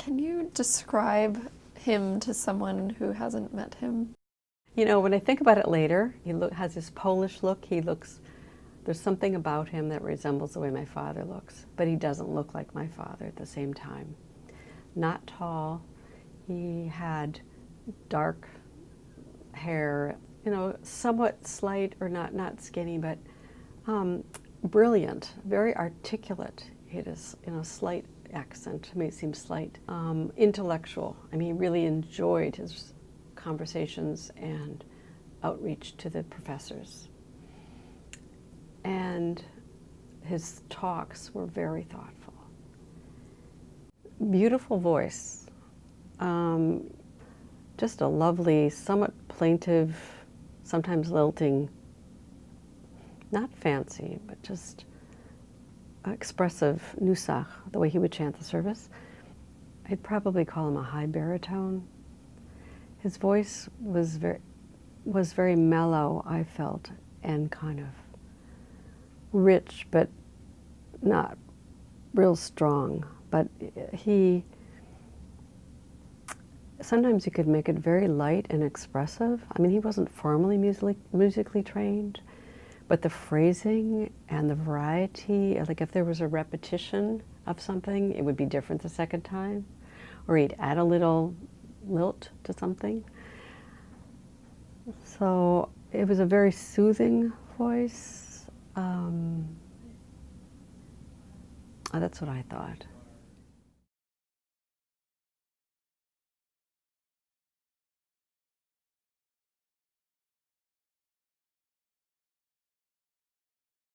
Can you describe him to someone who hasn't met him? You know, when I think about it later, has this Polish look. There's something about him that resembles the way my father looks, but he doesn't look like my father at the same time. Not tall. He had dark hair, you know, somewhat slight, or not skinny, but brilliant, very articulate. He had a slight accent, to me it seems slight. Intellectual. I mean, he really enjoyed his conversations and outreach to the professors. And his talks were very thoughtful. Beautiful voice. Just a lovely, somewhat plaintive, sometimes lilting, not fancy, but just expressive nusach, the way he would chant the service. I'd probably call him a high baritone. His voice was very mellow, I felt, and kind of rich, but not real strong. But sometimes you could make it very light and expressive. I mean, he wasn't formally musically trained, but the phrasing and the variety, like if there was a repetition of something, it would be different the second time, or he'd add a little lilt to something. So it was a very soothing voice. That's what I thought.